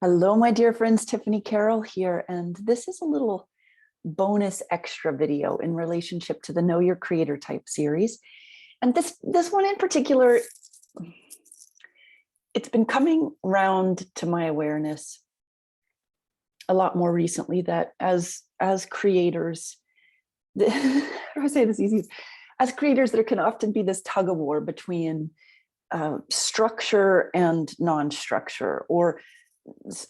Hello, my dear friends, Tiffany Carroll here, and this is a little bonus extra video in relationship to the Know Your Creator type series. And this one in particular, it's been coming round to my awareness a lot more recently that as creators, how do I say this easy? As creators, there can often be this tug of war between structure and non-structure, or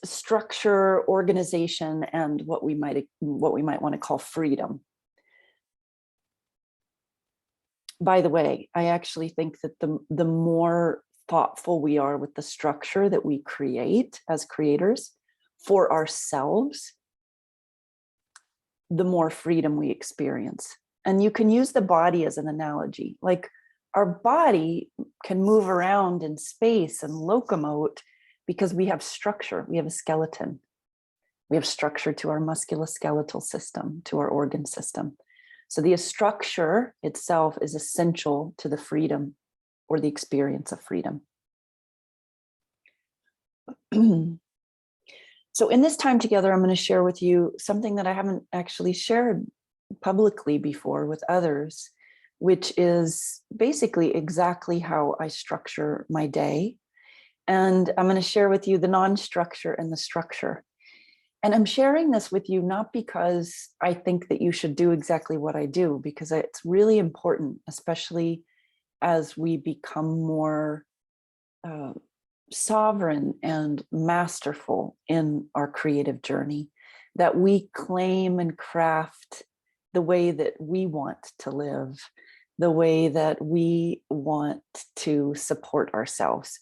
structure, organization, and what we might want to call freedom. By the way, I actually think that the more thoughtful we are with the structure that we create as creators for ourselves, the more freedom we experience. And you can use the body as an analogy. Like, our body can move around in space and locomote because we have structure, we have a skeleton. We have structure to our musculoskeletal system, to our organ system. So the structure itself is essential to the freedom or the experience of freedom. So in this time together, I'm going to share with you something that I haven't actually shared publicly before with others, which is basically exactly how I structure my day. And I'm going to share with you the non-structure and the structure. And I'm sharing this with you not because I think that you should do exactly what I do, because it's really important, especially as we become more sovereign and masterful in our creative journey, that we claim and craft the way that we want to live, the way that we want to support ourselves.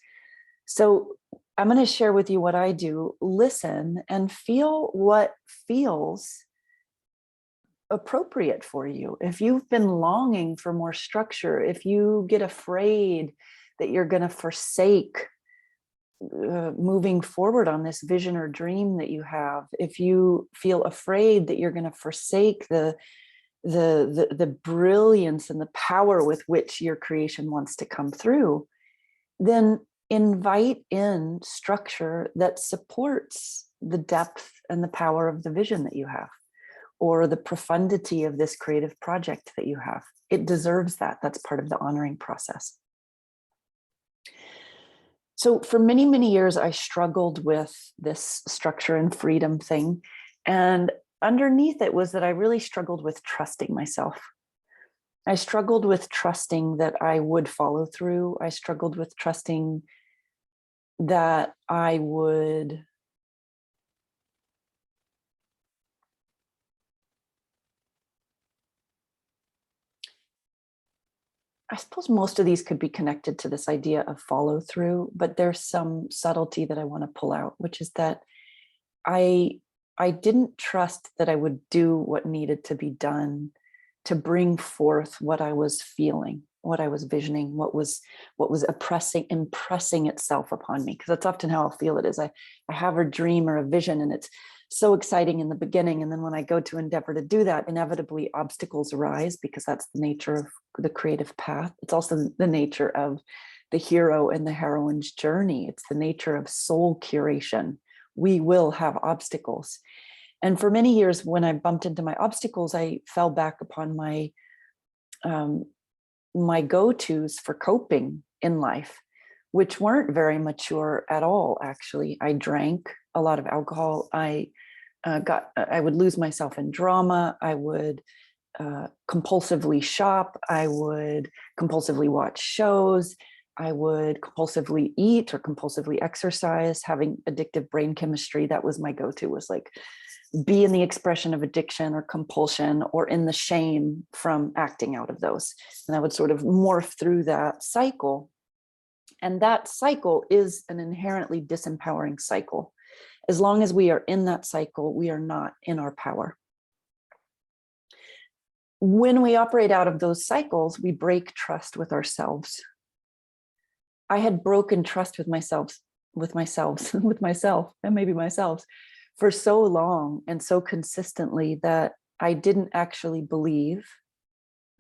So I'm going to share with you what I do. Listen and feel what feels appropriate for you. If you've been longing for more structure, if you get afraid that you're going to forsake moving forward on this vision or dream that you have, if you feel afraid that you're going to forsake the brilliance and the power with which your creation wants to come through, then invite in structure that supports the depth and the power of the vision that you have, or the profundity of this creative project that you have. It deserves that. That's part of the honoring process. So for many, many years, I struggled with this structure and freedom thing. And underneath it was that I really struggled with trusting myself. I struggled with trusting that I would follow through. I struggled with trusting that I would I suppose most of these could be connected to this idea of follow through, but there's some subtlety that I want to pull out, which is that I didn't trust that I would do what needed to be done to bring forth what I was feeling, what I was visioning, what was impressing itself upon me. Because that's often how I'll feel it is. I have a dream or a vision, and it's so exciting in the beginning. And then when I go to endeavor to do that, inevitably obstacles arise, because that's the nature of the creative path. It's also the nature of the hero and the heroine's journey. It's the nature of soul curation. We will have obstacles. And for many years, when I bumped into my obstacles, I fell back upon my my go-tos for coping in life, which weren't very mature at all, actually. I drank a lot of alcohol. I would lose myself in drama. I would compulsively shop. I would compulsively watch shows. I would compulsively eat or compulsively exercise, having addictive brain chemistry. That was my go-to, was like, be in the expression of addiction or compulsion, or in the shame from acting out of those. And I would sort of morph through that cycle. And that cycle is an inherently disempowering cycle. As long as we are in that cycle, we are not in our power. When we operate out of those cycles, we break trust with ourselves. I had broken trust with myself, and maybe myself, for so long and so consistently that I didn't actually believe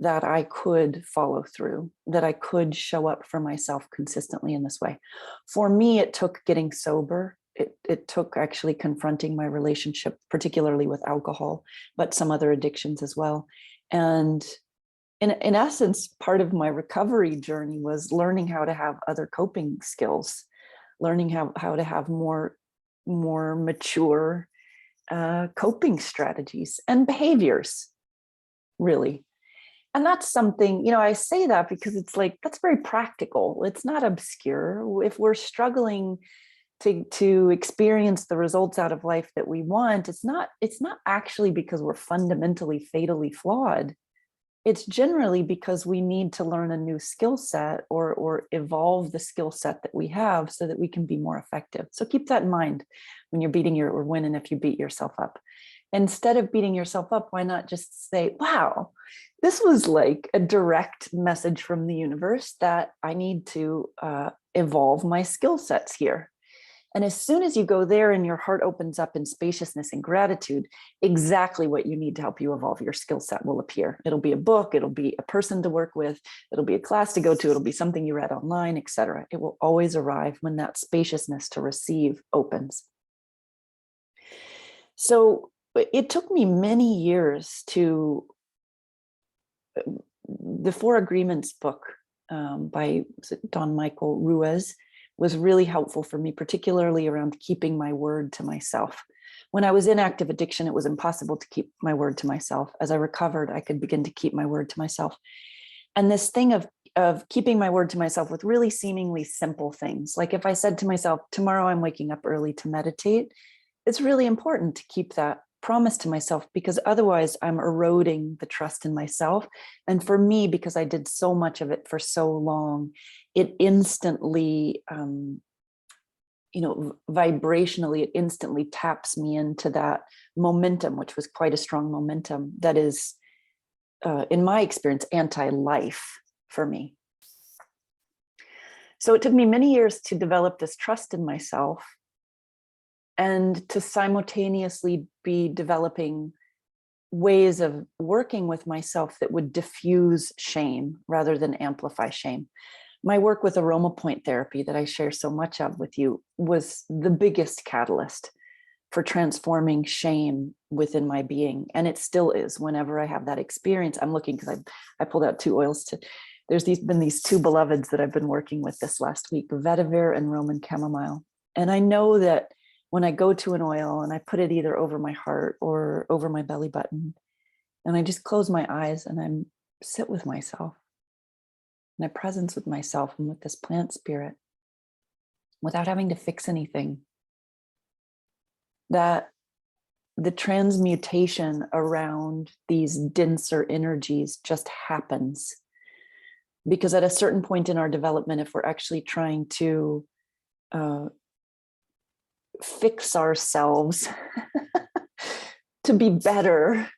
that I could follow through, that I could show up for myself consistently in this way. For me, it took getting sober. It it took actually confronting my relationship, particularly with alcohol, but some other addictions as well. And in essence, part of my recovery journey was learning how to have other coping skills, learning how to have more mature coping strategies and behaviors, really. And that's something, I say that because it's like, that's very practical. It's not obscure. If we're struggling to experience the results out of life that we want, it's not actually because we're fundamentally fatally flawed. It's generally because we need to learn a new skill set or evolve the skill set that we have so that we can be more effective. So keep that in mind when you're or when if you beat yourself up. Instead of beating yourself up, why not just say, wow, this was like a direct message from the universe that I need to evolve my skill sets here. And as soon as you go there and your heart opens up in spaciousness and gratitude, exactly what you need to help you evolve your skill set will appear. It'll be a book, it'll be a person to work with, it'll be a class to go to, it'll be something you read online, etc. It will always arrive when that spaciousness to receive opens. So it took me many years to, the Four Agreements book by Don Michael Ruiz was really helpful for me, particularly around keeping my word to myself. When I was in active addiction, it was impossible to keep my word to myself. As I recovered, I could begin to keep my word to myself. And this thing of keeping my word to myself with really seemingly simple things, like if I said to myself, tomorrow I'm waking up early to meditate, it's really important to keep that promise to myself, because otherwise I'm eroding the trust in myself. And for me, because I did so much of it for so long, it instantly, vibrationally, it instantly taps me into that momentum, which was quite a strong momentum that is, in my experience, anti-life for me. So it took me many years to develop this trust in myself and to simultaneously be developing ways of working with myself that would diffuse shame rather than amplify shame. My work with aroma point therapy that I share so much of with you was the biggest catalyst for transforming shame within my being. And it still is. Whenever I have that experience, I'm looking, because I pulled out two oils there's been these two beloveds that I've been working with this last week, vetiver and Roman chamomile. And I know that when I go to an oil and I put it either over my heart or over my belly button, and I just close my eyes and I sit with myself, and I presence with myself and with this plant spirit without having to fix anything, that the transmutation around these denser energies just happens. Because at a certain point in our development, if we're actually trying to fix ourselves to be better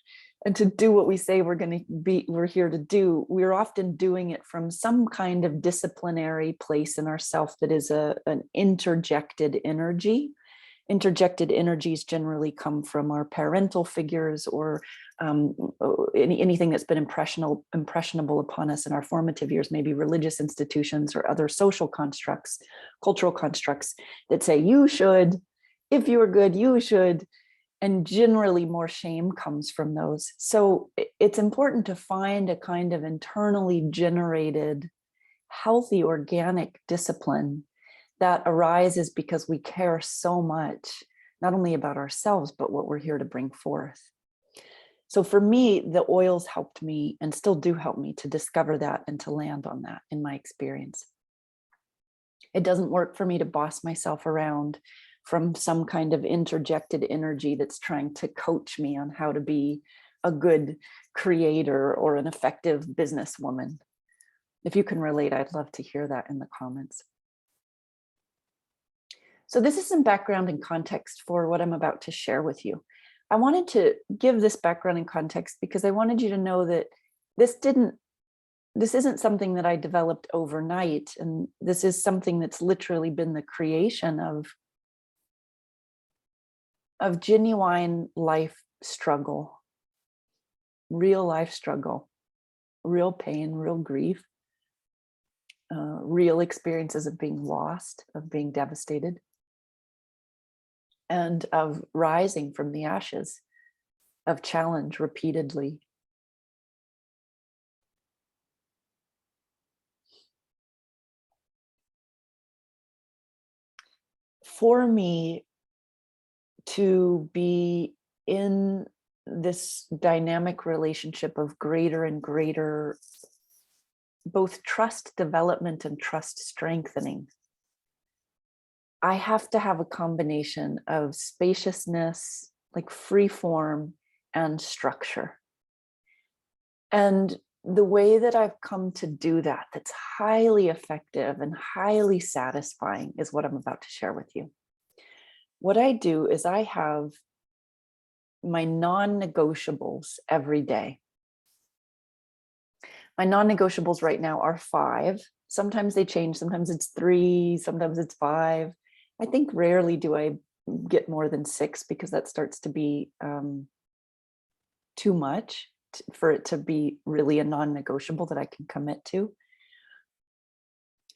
and to do what we say we're here to do, we're often doing it from some kind of disciplinary place in ourself that is an interjected energy. Interjected energies generally come from our parental figures or anything that's been impressionable upon us in our formative years, maybe religious institutions or other social constructs, cultural constructs that say, you should, if you are good, you should. And generally more shame comes from those. So it's important to find a kind of internally generated, healthy, organic discipline that arises because we care so much, not only about ourselves, but what we're here to bring forth. So for me, the oils helped me and still do help me to discover that and to land on that in my experience. It doesn't work for me to boss myself around from some kind of interjected energy that's trying to coach me on how to be a good creator or an effective businesswoman. If you can relate, I'd love to hear that in the comments. So this is some background and context for what I'm about to share with you. I wanted to give this background and context because I wanted you to know that this isn't something that I developed overnight. And this is something that's literally been the creation of genuine life struggle, real life struggle, real pain, real grief, real experiences of being lost, of being devastated. and of rising from the ashes, of challenge repeatedly. For me, to be in this dynamic relationship of greater and greater both trust development and trust strengthening, I have to have a combination of spaciousness, like free form, and structure. And the way that I've come to do that, that's highly effective and highly satisfying, is what I'm about to share with you. What I do is I have my non-negotiables every day. My non-negotiables right now are 5. Sometimes they change. Sometimes it's 3, sometimes it's 5. I think rarely do I get more than 6, because that starts to be too much for it to be really a non-negotiable that I can commit to.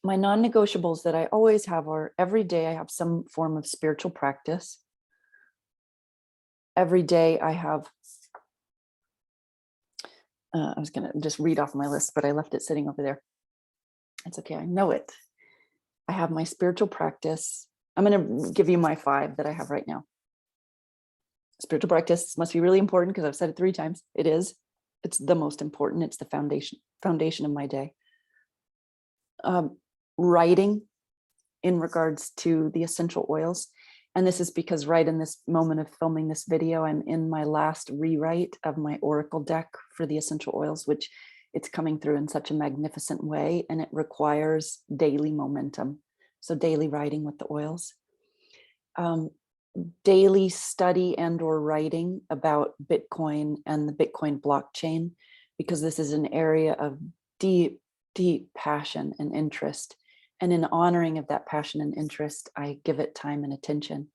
My non-negotiables that I always have are, every day I have some form of spiritual practice. Every day I have, I was going to just read off my list, but I left it sitting over there. It's okay, I know it. I have my spiritual practice. I'm going to give you my 5 that I have right now. Spiritual practice must be really important, because I've said it 3 times. It is. It's the most important. It's the foundation of my day. Writing in regards to the essential oils. And this is because right in this moment of filming this video, I'm in my last rewrite of my oracle deck for the essential oils, which it's coming through in such a magnificent way, and it requires daily momentum. So daily writing with the oils. Daily study and or writing about Bitcoin and the Bitcoin blockchain, because this is an area of deep, deep passion and interest. And in honoring of that passion and interest, I give it time and attention.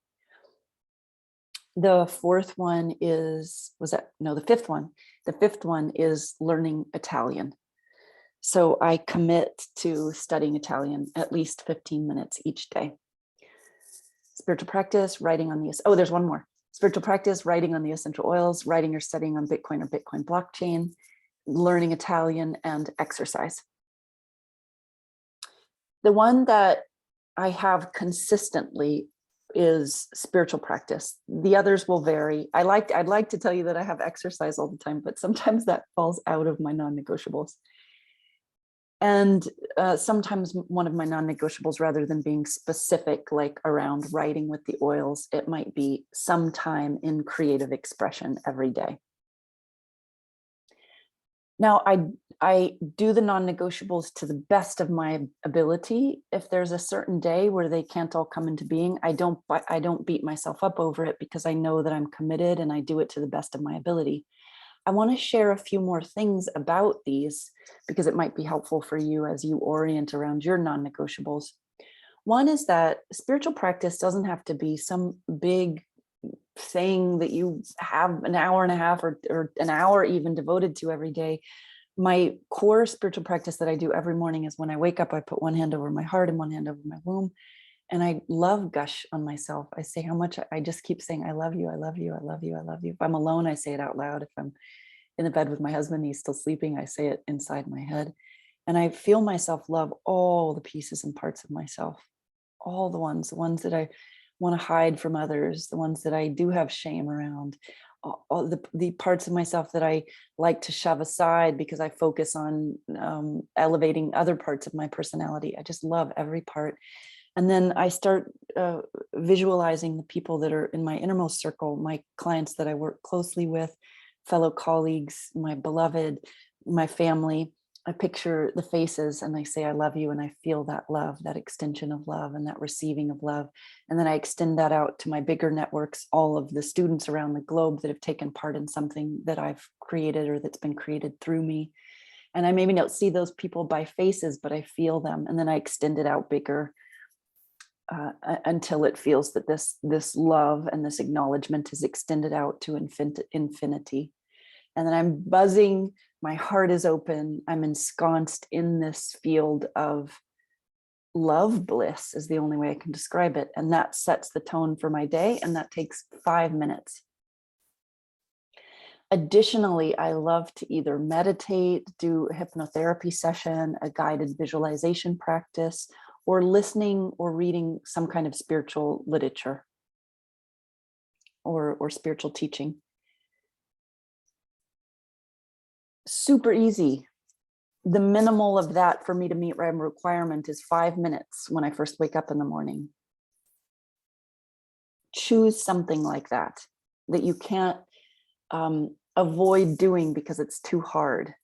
The 4th one is, the 5th one. The 5th one is learning Italian. So I commit to studying Italian at least 15 minutes each day. Spiritual practice, writing on the, there's one more. Spiritual practice, writing on the essential oils, writing or studying on Bitcoin or Bitcoin blockchain, learning Italian, and exercise. The one that I have consistently is spiritual practice. The others will vary. I'd like to tell you that I have exercise all the time, but sometimes that falls out of my non-negotiables. And sometimes one of my non-negotiables, rather than being specific, like around writing with the oils, it might be some time in creative expression every day. Now, I do the non-negotiables to the best of my ability. If there's a certain day where they can't all come into being, I don't beat myself up over it, because I know that I'm committed and I do it to the best of my ability. I want to share a few more things about these, because it might be helpful for you as you orient around your non-negotiables. One is that spiritual practice doesn't have to be some big thing that you have an hour and a half or an hour even devoted to every day. My core spiritual practice that I do every morning is when I wake up, I put one hand over my heart and one hand over my womb. And I love gush on myself. I say how much, I just keep saying, I love you, I love you, I love you, I love you. If I'm alone, I say it out loud. If I'm in the bed with my husband, he's still sleeping, I say it inside my head. And I feel myself love all the pieces and parts of myself, all the ones that I want to hide from others, the ones that I do have shame around, all the parts of myself that I like to shove aside because I focus on elevating other parts of my personality. I just love every part. And then I start visualizing the people that are in my innermost circle, my clients that I work closely with, fellow colleagues, my beloved, my family. I picture the faces and I say, I love you. And I feel that love, that extension of love and that receiving of love. And then I extend that out to my bigger networks, all of the students around the globe that have taken part in something that I've created or that's been created through me. And I maybe don't see those people by faces, but I feel them. And then I extend it out bigger until it feels that this love and this acknowledgement is extended out to infinity. And then I'm buzzing, my heart is open, I'm ensconced in this field of love bliss is the only way I can describe it. And that sets the tone for my day. And that takes 5 minutes. Additionally, I love to either meditate, do a hypnotherapy session, a guided visualization practice, or listening or reading some kind of spiritual literature or spiritual teaching. Super easy. The minimal of that for me to meet my requirement is 5 minutes when I first wake up in the morning. Choose something like that you can't avoid doing because it's too hard.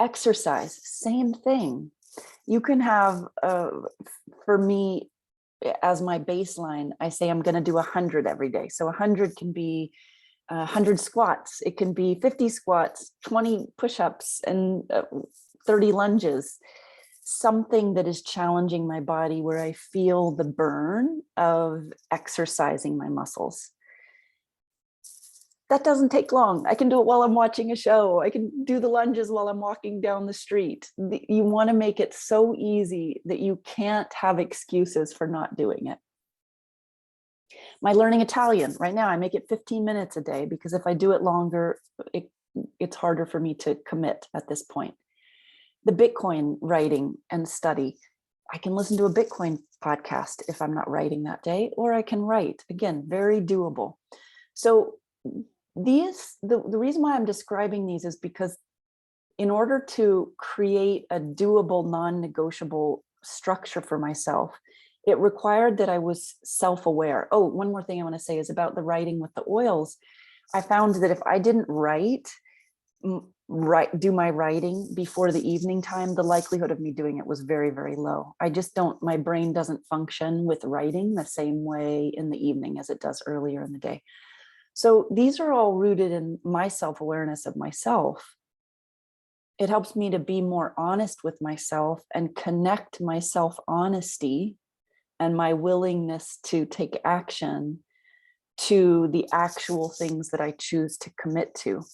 Exercise, same thing. You can have, for me, as my baseline, I say I'm going to do 100 every day. So 100 can be 100 squats. It can be 50 squats, 20 push-ups, and 30 lunges. Something that is challenging my body where I feel the burn of exercising my muscles. That doesn't take long. I can do it while I'm watching a show. I can do the lunges while I'm walking down the street. You want to make it so easy that you can't have excuses for not doing it. My learning Italian, right now, I make it 15 minutes a day because if I do it longer, it's harder for me to commit at this point. The Bitcoin writing and study, I can listen to a Bitcoin podcast if I'm not writing that day, or I can write. Again, very doable. So the reason why I'm describing these is because in order to create a doable, non-negotiable structure for myself, it required that I was self-aware. Oh, one more thing I want to say is about the writing with the oils. I found that if I didn't do my writing before the evening time, the likelihood of me doing it was very, very low. I just don't, my brain doesn't function with writing the same way in the evening as it does earlier in the day. So these are all rooted in my self-awareness of myself. It helps me to be more honest with myself and connect my self-honesty and my willingness to take action to the actual things that I choose to commit to.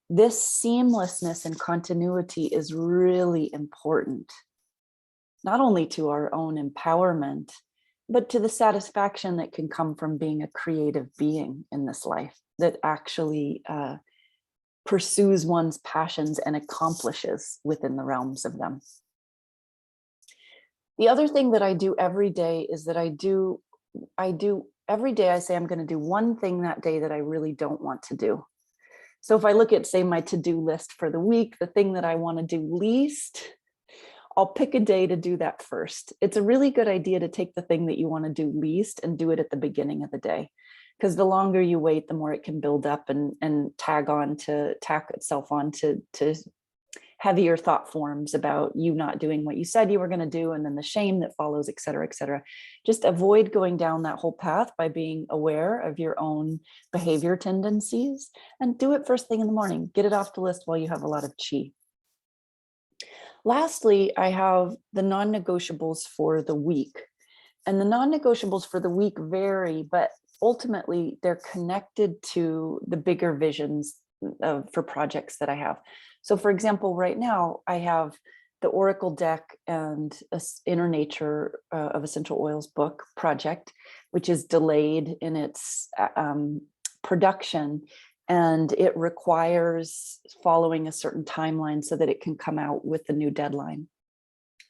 This seamlessness and continuity is really important, not only to our own empowerment, but to the satisfaction that can come from being a creative being in this life that actually pursues one's passions and accomplishes within the realms of them. The other thing that I do every day is that I do every day I say I'm going to do one thing that day that I really don't want to do. So if I look at, say, my to-do list for the week, the thing that I want to do least, I'll pick a day to do that first. It's a really good idea to take the thing that you want to do least and do it at the beginning of the day. Because the longer you wait, the more it can build up and tack itself on to heavier thought forms about you not doing what you said you were going to do, and then the shame that follows, et cetera, et cetera. Just avoid going down that whole path by being aware of your own behavior tendencies and do it first thing in the morning. Get it off the list while you have a lot of chi. Lastly, I have the non-negotiables for the week. And the non-negotiables for the week vary, but ultimately they're connected to the bigger visions for projects that I have. So for example, right now I have the Oracle deck and Inner Nature of Essential Oils book project, which is delayed in its production. And it requires following a certain timeline so that it can come out with the new deadline,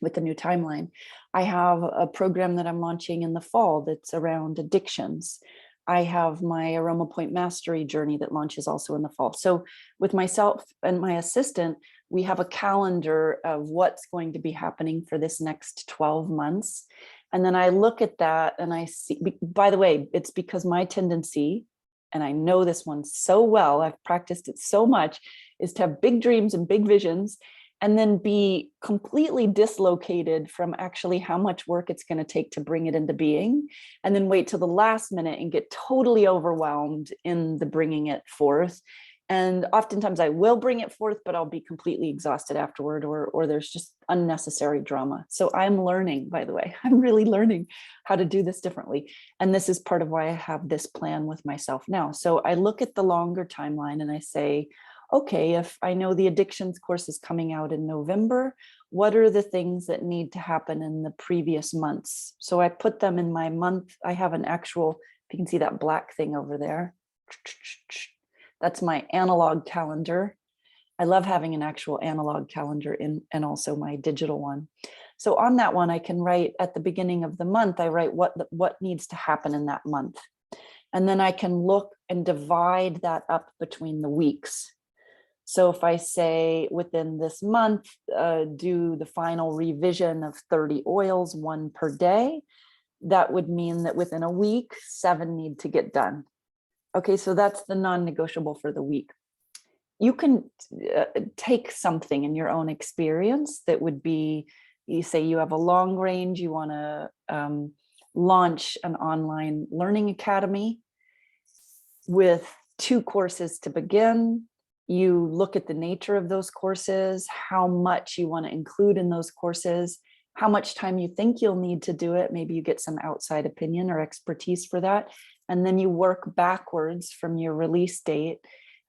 with the new timeline. I have a program that I'm launching in the fall that's around addictions. I have my Aroma Point Mastery journey that launches also in the fall. So with myself and my assistant, we have a calendar of what's going to be happening for this next 12 months. And then I look at that and I see, by the way, it's because my tendency, and I know this one so well, I've practiced it so much, is to have big dreams and big visions and then be completely dislocated from actually how much work it's going to take to bring it into being, and then wait till the last minute and get totally overwhelmed in the bringing it forth. And oftentimes I will bring it forth, but I'll be completely exhausted afterward, or there's just unnecessary drama. So I'm learning, by the way, I'm really learning how to do this differently. And this is part of why I have this plan with myself now. So I look at the longer timeline and I say, okay, if I know the addictions course is coming out in November, what are the things that need to happen in the previous months? So I put them in my month. I have an actual, if you can see that black thing over there, that's my analog calendar. I love having an actual analog calendar and also my digital one. So on that one, I can write at the beginning of the month, I write what needs to happen in that month. And then I can look and divide that up between the weeks. So if I say within this month, do the final revision of 30 oils, 1 per day, that would mean that within a week, 7 need to get done. Okay, so that's the non-negotiable for the week. You can take something in your own experience that would be, you say you have a long range, you want to launch an online learning academy with 2 courses to begin. You look at the nature of those courses, how much you want to include in those courses, how much time you think you'll need to do it. Maybe you get some outside opinion or expertise for that. And then you work backwards from your release date.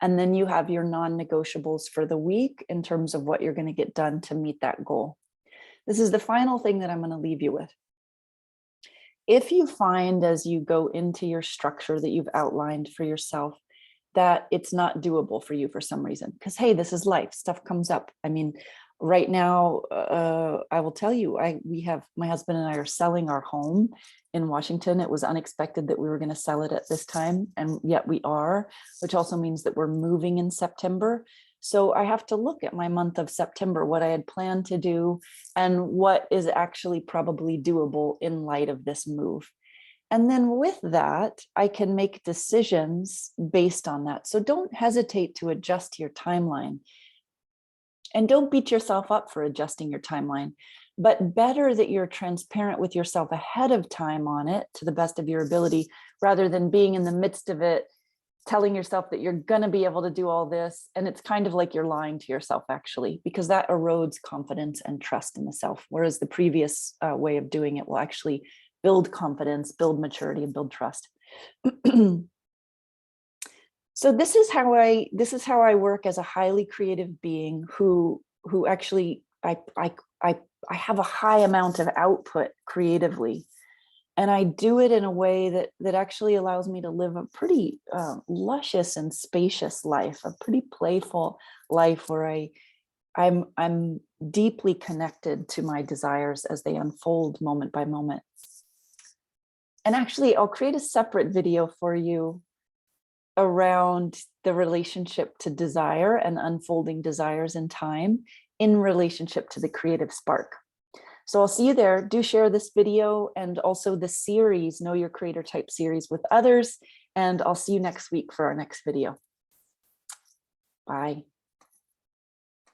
And then you have your non-negotiables for the week in terms of what you're going to get done to meet that goal. This is the final thing that I'm going to leave you with. If you find as you go into your structure that you've outlined for yourself that it's not doable for you for some reason, because hey, this is life, stuff comes up. I mean, right now, I will tell you, my husband and I are selling our home in Washington. It was unexpected that we were going to sell it at this time, and yet we are, which also means that we're moving in September. So I have to look at my month of September, what I had planned to do and what is actually probably doable in light of this move. And then with that, I can make decisions based on that. So don't hesitate to adjust your timeline. And don't beat yourself up for adjusting your timeline, but better that you're transparent with yourself ahead of time on it to the best of your ability, rather than being in the midst of it, telling yourself that you're going to be able to do all this. And it's kind of like you're lying to yourself, actually, because that erodes confidence and trust in the self. Whereas the previous way of doing it will actually build confidence, build maturity, and build trust. So this is how I work as a highly creative being who actually I have a high amount of output creatively, and I do it in a way that actually allows me to live a pretty luscious and spacious life, a pretty playful life where I'm deeply connected to my desires as they unfold moment by moment. And actually, I'll create a separate video for you around the relationship to desire and unfolding desires in time in relationship to the creative spark. So I'll see you there. Do share this video and also the series, Know Your Creator Type series, with others. And I'll see you next week for our next video. Bye.